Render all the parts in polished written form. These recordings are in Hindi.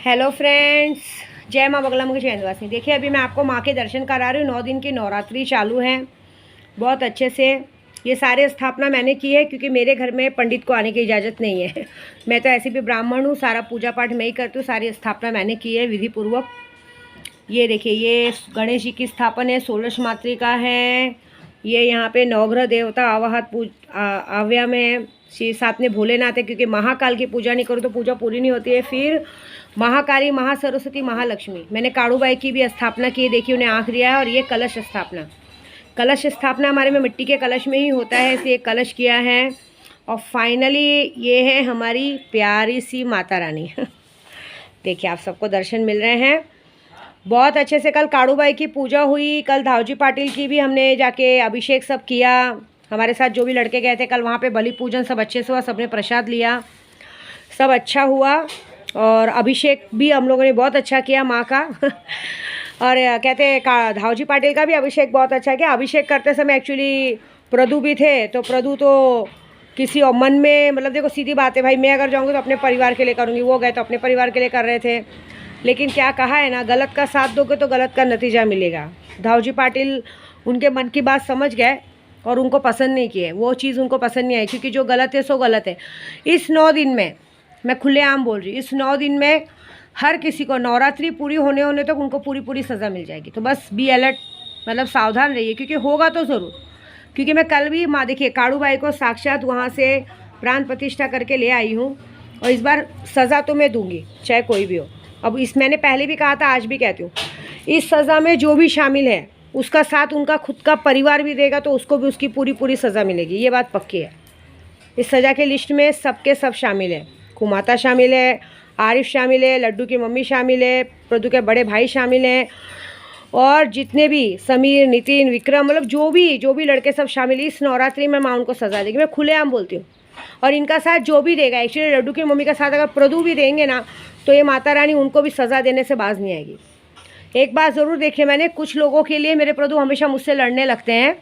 हेलो फ्रेंड्स, जय माँ बगलामुखी चैनवासी। देखिए, अभी मैं आपको माँ के दर्शन करा रही हूँ। 9 दिन की नवरात्रि चालू हैं बहुत अच्छे से। ये सारे स्थापना मैंने की है क्योंकि मेरे घर में पंडित को आने की इजाज़त नहीं है। मैं तो ऐसे भी ब्राह्मण हूँ, सारा पूजा पाठ मैं ही करती हूँ। सारी स्थापना मैंने की है विधि पूर्वक। ये देखिए, ये गणेश जी की स्थापना है, षोडश मातृका है। ये यहाँ पे नवग्रह देवता आवाहत आव्या में श्री साथ में भोलेनाथ है, क्योंकि महाकाल की पूजा नहीं करूँ तो पूजा पूरी नहीं होती है। फिर महाकाली, महासरस्वती, महालक्ष्मी, मैंने काड़ूबाई की भी स्थापना की है। देखिए, उन्हें आँख दिया है। और ये कलश स्थापना, कलश स्थापना हमारे में मिट्टी के कलश में ही होता है, इसलिए कलश किया है। और फाइनली ये है हमारी प्यारी सी माता रानी। देखिए, आप सबको दर्शन मिल रहे हैं बहुत अच्छे से। कल काड़ूबाई की पूजा हुई, कल धावजी पाटिल की भी हमने जाके अभिषेक सब किया। हमारे साथ जो भी लड़के गए थे कल वहाँ पे बलि पूजन सब अच्छे से हुआ, सबने प्रसाद लिया, सब अच्छा हुआ। और अभिषेक भी हम लोगों ने बहुत अच्छा किया माँ का। और कहते हैं धावजी पाटिल का भी अभिषेक बहुत अच्छा किया। अभिषेक करते समय एक्चुअली प्रदू भी थे, तो प्रदू तो किसी और मन में, मतलब देखो सीधी बात है भाई, मैं अगर जाऊँगी तो अपने परिवार के लिए करूँगी, वो गए तो अपने परिवार के लिए कर रहे थे। लेकिन क्या कहा है ना, गलत का साथ दोगे तो गलत का नतीजा मिलेगा। धावजी पाटिल उनके मन की बात समझ गए और उनको पसंद नहीं किए, वो चीज़ उनको पसंद नहीं आई, क्योंकि जो गलत है सो गलत है। इस 9 दिन में मैं खुलेआम बोल रही हूँ, इस 9 दिन में हर किसी को नवरात्रि पूरी होने तक उनको पूरी सज़ा मिल जाएगी। तो बस बी अलर्ट, मतलब सावधान रहिए, क्योंकि होगा तो ज़रूर। क्योंकि मैं कल भी माँ, देखिए, काड़ूबाई को साक्षात वहाँ से प्राण प्रतिष्ठा करके ले आई हूँ। और इस बार सज़ा तो मैं दूँगी, चाहे कोई भी हो। अब इस मैंने पहले भी कहा था, आज भी कहती हूँ, इस सज़ा में जो भी शामिल है उसका साथ उनका खुद का परिवार भी देगा, तो उसको भी उसकी पूरी सज़ा मिलेगी, ये बात पक्की है। इस सज़ा के लिस्ट में सबके सब शामिल है। कुमाता शामिल है, आरिफ शामिल है, लड्डू की मम्मी शामिल है, प्रदू के बड़े भाई शामिल हैं, और जितने भी समीर, नितिन, विक्रम, मतलब जो भी लड़के सब शामिल है। इस नवरात्रि में माँ उनको सज़ा देगी, मैं खुलेआम बोलती हूँ। और इनका साथ जो भी देगा, एक्चुअली लड्डू की मम्मी का साथ अगर प्रदू भी देंगे ना, तो ये माता रानी उनको भी सज़ा देने से बाज नहीं आएगी। एक बात ज़रूर देखिए, मैंने कुछ लोगों के लिए, मेरे प्रदू हमेशा मुझसे लड़ने लगते हैं,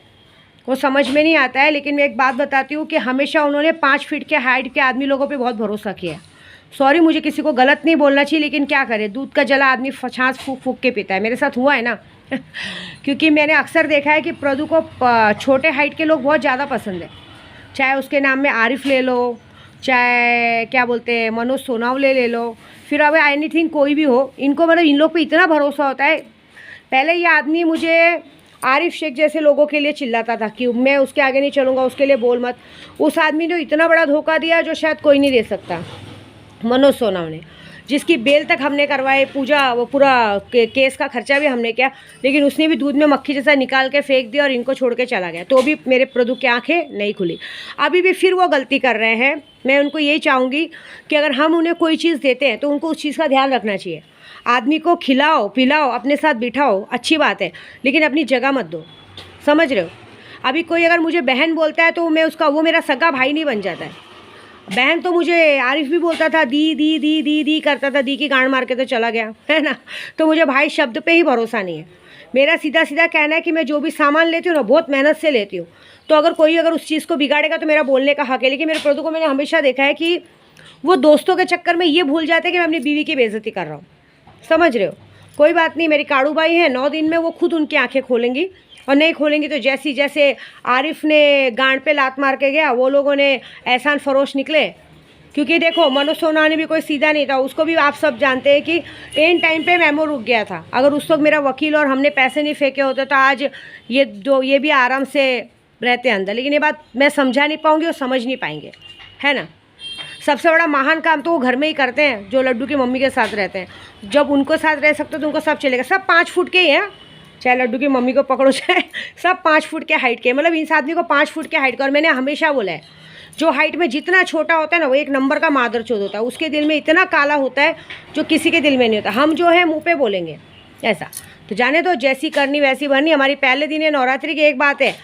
वो समझ में नहीं आता है। लेकिन मैं एक बात बताती हूँ कि हमेशा उन्होंने 5 फीट के हाइट के आदमी लोगों पे बहुत भरोसा किया। सॉरी, मुझे किसी को गलत नहीं बोलना चाहिए, लेकिन क्या करे, दूध का जला आदमी छाछ फूक फूक के पीता है। मेरे साथ हुआ है ना। क्योंकि मैंने अक्सर देखा है कि प्रदू को छोटे हाइट के लोग बहुत ज़्यादा पसंद है। चाहे उसके नाम में आरिफ ले लो, चाहे क्या बोलते हैं मनोज सोनावले ले लो, फिर अब एनीथिंग कोई भी हो, इनको मतलब इन लोग पे इतना भरोसा होता है। पहले ये आदमी मुझे आरिफ शेख जैसे लोगों के लिए चिल्लाता था कि मैं उसके आगे नहीं चलूँगा, उसके लिए बोल मत। उस आदमी ने इतना बड़ा धोखा दिया जो शायद कोई नहीं दे सकता, मनोज सोनावले, जिसकी बेल तक हमने करवाए, पूजा, वो पूरा केस का खर्चा भी हमने किया। लेकिन उसने भी दूध में मक्खी जैसा निकाल के फेंक दिया और इनको छोड़ के चला गया, तो भी मेरे प्रदू की आँखें नहीं खुली। अभी भी फिर वो गलती कर रहे हैं। मैं उनको यही चाहूँगी कि अगर हम उन्हें कोई चीज़ देते हैं तो उनको उस चीज़ का ध्यान रखना चाहिए। आदमी को खिलाओ पिलाओ, अपने साथ बिठाओ, अच्छी बात है, लेकिन अपनी जगह मत दो। समझ रहे हो? अभी कोई अगर मुझे बहन बोलता है तो मैं उसका, वो मेरा सगा भाई नहीं बन जाता है। बहन तो मुझे आरिफ भी बोलता था, दी दी दी दी दी करता था, दी की गांड मार के तो चला गया, है ना। तो मुझे भाई शब्द पे ही भरोसा नहीं है। मेरा सीधा सीधा कहना है कि मैं जो भी सामान लेती हूँ ना, बहुत मेहनत से लेती हूँ। तो अगर कोई अगर उस चीज़ को बिगाड़ेगा तो मेरा बोलने का हक है। लेकिन मेरे प्रदू को मैंने हमेशा देखा है कि वो दोस्तों के चक्कर में ये भूल जाते हैं कि मैं अपनी बीवी की बेइज्जती कर रहा हूँ। समझ रहे हो? कोई बात नहीं, मेरी काड़ूबाई है, 9 दिन में वो खुद उनकी आंखें खोलेंगी। और नहीं खोलेंगी तो जैसे आरिफ ने गांड पे लात मार के गया, वो लोगों ने एहसान फरोश निकले। क्योंकि देखो, मनोज सोनावले भी कोई सीधा नहीं था, उसको भी आप सब जानते हैं कि एन टाइम पे मेमो रुक गया था। अगर उस वक्त मेरा वकील और हमने पैसे नहीं फेंके होते तो आज ये भी आराम से रहते अंदर। लेकिन ये बात मैं समझा नहीं पाऊँगी और समझ नहीं पाएंगे, है ना। सबसे बड़ा महान काम तो वो घर में ही करते हैं, जो लड्डू की मम्मी के साथ रहते हैं। जब उनको साथ रह सकते तो उनको सब चलेगा। सब 5 फुट के ही हैं, चाहे लड्डू की मम्मी को पकड़ो, चाहे सब 5 फुट के हाइट के। मतलब इस आदमी को 5 फुट के हाइट का। और मैंने हमेशा बोला है, जो हाइट में जितना छोटा होता है ना, वो एक नंबर का मादरचोद होता है। उसके दिल में इतना काला होता है जो किसी के दिल में नहीं होता। हम जो है मुँह पे बोलेंगे ऐसा। तो जाने दो, जैसी करनी वैसी भरनी। हमारी पहले दिन है नवरात्रि की। एक बात है,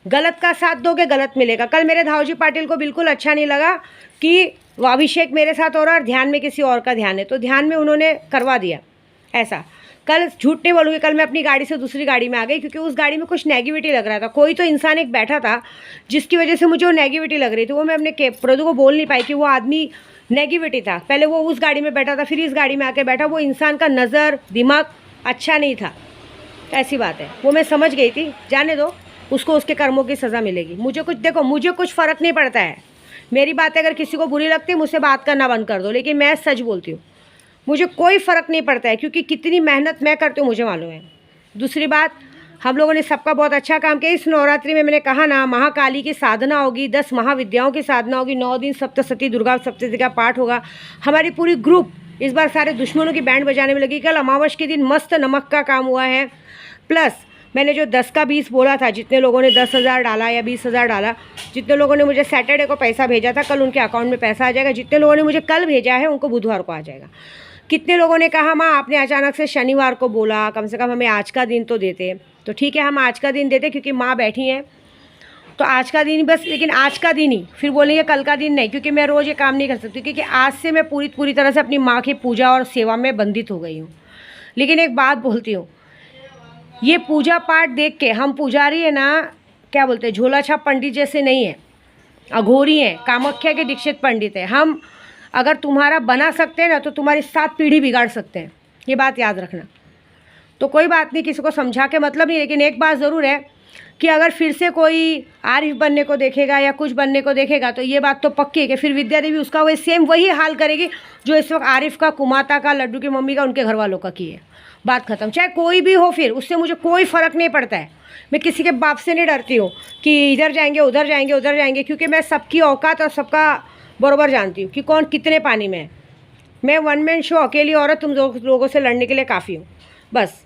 गलत का साथ दोगे गलत मिलेगा। कल मेरे धावजी पाटिल को बिल्कुल अच्छा नहीं लगा कि वो अभिषेक मेरे साथ हो रहा है और ध्यान में किसी और का ध्यान है, तो ध्यान में उन्होंने करवा दिया ऐसा। कल झूठ नहीं बोलूँगी, कल मैं अपनी गाड़ी से दूसरी गाड़ी में आ गई क्योंकि उस गाड़ी में कुछ नेगेटिविटी लग रहा था। कोई तो इंसान एक बैठा था जिसकी वजह से मुझे वो नेगेटिविटी लग रही थी। वो मैं अपने प्रदू को बोल नहीं पाई कि वो आदमी नेगेटिविटी था। पहले वो उस गाड़ी में बैठा था, फिर इस गाड़ी में आके बैठा। वो इंसान का नज़र दिमाग अच्छा नहीं था, ऐसी बात है। वो मैं समझ गई थी, जाने दो, उसको उसके कर्मों की सज़ा मिलेगी। मुझे कुछ देखो, मुझे कुछ फ़र्क नहीं पड़ता है। मेरी बातें अगर किसी को बुरी लगती है मुझसे बात करना बंद कर दो, लेकिन मैं सच बोलती हूँ। मुझे कोई फ़र्क नहीं पड़ता है क्योंकि कितनी मेहनत मैं करती हूँ मुझे मालूम है। दूसरी बात, हम लोगों ने सबका बहुत अच्छा काम किया। इस नवरात्रि में मैंने कहा ना, महाकाली की साधना होगी, 10 महाविद्याओं की साधना होगी, 9 दिन सप्तशती दुर्गा सप्तशती का पाठ होगा। हमारी पूरी ग्रुप इस बार सारे दुश्मनों की बैंड बजाने में लगी। कल अमावस के दिन मस्त नमक का काम हुआ है। प्लस मैंने जो 10 का 20 बोला था, जितने लोगों ने 10,000 डाला या 20,000 डाला, जितने लोगों ने मुझे सैटरडे को पैसा भेजा था, कल उनके अकाउंट में पैसा आ जाएगा। जितने लोगों ने मुझे कल भेजा है उनको बुधवार को आ जाएगा। कितने लोगों ने कहा माँ आपने अचानक से शनिवार को बोला, कम से कम हमें आज का दिन तो देते। तो ठीक है, हम आज का दिन देते क्योंकि माँ बैठी हैं, तो आज का दिन बस। लेकिन आज का दिन ही, फिर बोलेंगे कल का दिन नहीं, क्योंकि मैं रोज़ ये काम नहीं कर सकती, क्योंकि आज से मैं पूरी तरह से अपनी माँ की पूजा और सेवा में बंधित हो गई हूँ। लेकिन एक बात बोलती हूँ, ये पूजा पाठ देख के हम पुजारी है ना, क्या बोलते हैं, झोला छाप पंडित जैसे नहीं है, अघोरी हैं, कामाख्या के दीक्षित पंडित है हम। अगर तुम्हारा बना सकते हैं ना तो तुम्हारी 7 पीढ़ी बिगाड़ सकते हैं, ये बात याद रखना। तो कोई बात नहीं, किसी को समझा के मतलब नहीं, लेकिन एक बात ज़रूर है कि अगर फिर से कोई आरिफ बनने को देखेगा या कुछ बनने को देखेगा तो ये बात तो पक्की है कि फिर विद्या देवी उसका वही हाल करेगी जो इस वक्त आरिफ का, कुमाता का, लड्डू की मम्मी का, उनके घर वालों का की है। बात खत्म। चाहे कोई भी हो, फिर उससे मुझे कोई फ़र्क नहीं पड़ता है। मैं किसी के बाप से नहीं डरती हूँ कि इधर जाएंगे उधर जाएंगे उधर जाएंगे, क्योंकि मैं सबकी औकात और सबका बराबर जानती हूँ कि कौन कितने पानी में है। मैं वन मैन शो, अकेली औरत तुम लोगों से लड़ने के लिए काफ़ी हूँ। बस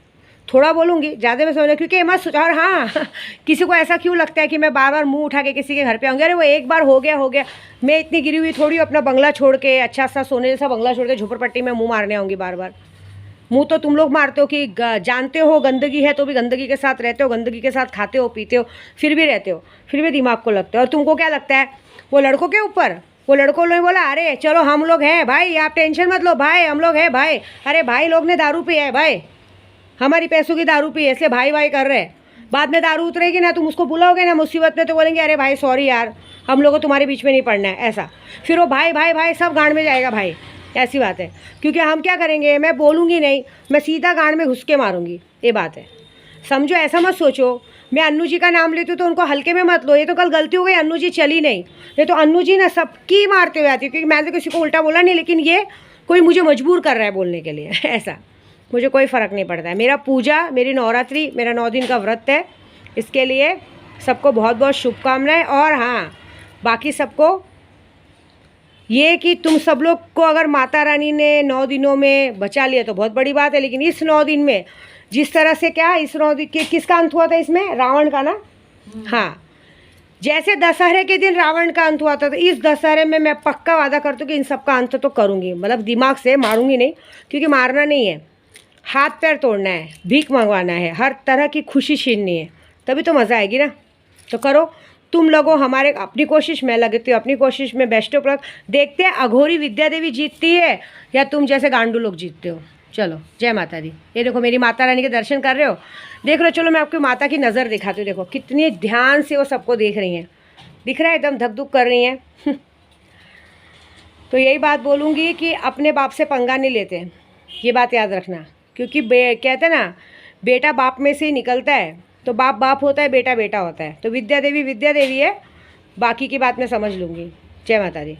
थोड़ा बोलूँगी, ज़्यादा मैं समझना, क्योंकि मत सोचा। और हाँ, किसी को ऐसा क्यों लगता है कि मैं बार बार मुंह उठा के किसी के घर पे आऊँगी? अरे वो एक बार हो गया। मैं इतनी गिरी हुई थोड़ी अपना बंगला छोड़ के, अच्छा सा सोने जैसा बंगला छोड़ के झोपड़पट्टी में मुँह मारने आऊँगी बार बार। मुँह तो तुम लोग मारते हो कि जानते हो गंदगी है तो भी गंदगी के साथ रहते हो, गंदगी के साथ खाते हो पीते हो, फिर भी रहते हो, फिर भी दिमाग को लगता है। और तुमको क्या लगता है वो लड़कों के ऊपर? वो लड़कों ने बोला अरे चलो हम लोग हैं भाई, आप टेंशन मत लो भाई, हम लोग हैं भाई। अरे भाई लोग ने दारू पी है भाई, हमारी पैसों की दारू पी है, इसलिए भाई कर रहे हैं। बाद में दारू उतरेगी ना, तुम उसको बुलाओगे ना मुसीबत में, तो बोलेंगे अरे भाई सॉरी यार, हम लोगों को तुम्हारे बीच में नहीं पड़ना है, ऐसा। फिर वो भाई सब गांड में जाएगा भाई, ऐसी बात है। क्योंकि हम क्या करेंगे, मैं बोलूँगी नहीं, मैं सीधा गांड में घुस के मारूंगी, ये बात है, समझो। ऐसा मत सोचो मैं अन्नू जी का नाम लेती हूँ तो उनको हल्के में मत लो। ये तो कल गलती हो गई, अन्नू जी चली नहीं, ये तो अन्नू जी ना सबकी मारते हुए आती है, क्योंकि मैं तो किसी को उल्टा बोला नहीं, लेकिन ये कोई मुझे मजबूर कर रहा है बोलने के लिए, ऐसा। मुझे कोई फ़र्क नहीं पड़ता है। मेरा पूजा, मेरी नवरात्रि, मेरा 9 दिन का व्रत है, इसके लिए सबको बहुत बहुत शुभकामनाएं। और हाँ, बाकी सबको ये कि तुम सब लोग को अगर माता रानी ने 9 दिनों में बचा लिया तो बहुत बड़ी बात है। लेकिन इस 9 दिन में जिस तरह से, क्या इस 9 दिन के किसका अंत हुआ था इसमें? रावण का ना। हाँ, जैसे दशहरे के दिन रावण का अंत हुआ था, तो इस दशहरे में मैं पक्का वादा करती हूँ कि इन सब का अंत तो करूँगी। मतलब दिमाग से मारूंगी नहीं, क्योंकि मारना नहीं है, हाथ पैर तोड़ना है, भीख मंगवाना है, हर तरह की खुशी छीननी है, तभी तो मज़ा आएगी ना। तो करो तुम लोगों हमारे अपनी कोशिश, मैं लगती हूँ अपनी कोशिश में बेस्ट ऑफ लक। देखते हैं अघोरी विद्या देवी जीतती है या तुम जैसे गांडू लोग जीतते हो। चलो, जय माता दी। ये देखो मेरी माता रानी के दर्शन कर रहे हो, देख रहे हो। चलो मैं आपकी माता की नज़र दिखाती हूँ, देखो कितनी ध्यान से वो सबको देख रही हैं, दिख रहा है एकदम धक धुक कर रही हैं। तो यही बात बोलूँगी कि अपने बाप से पंगा नहीं लेते, ये बात याद रखना। क्योंकि कहते हैं ना, बेटा बाप में से ही निकलता है, तो बाप बाप होता है, बेटा बेटा होता है। तो विद्या देवी है, बाकी की बात मैं समझ लूँगी। जय माता दी।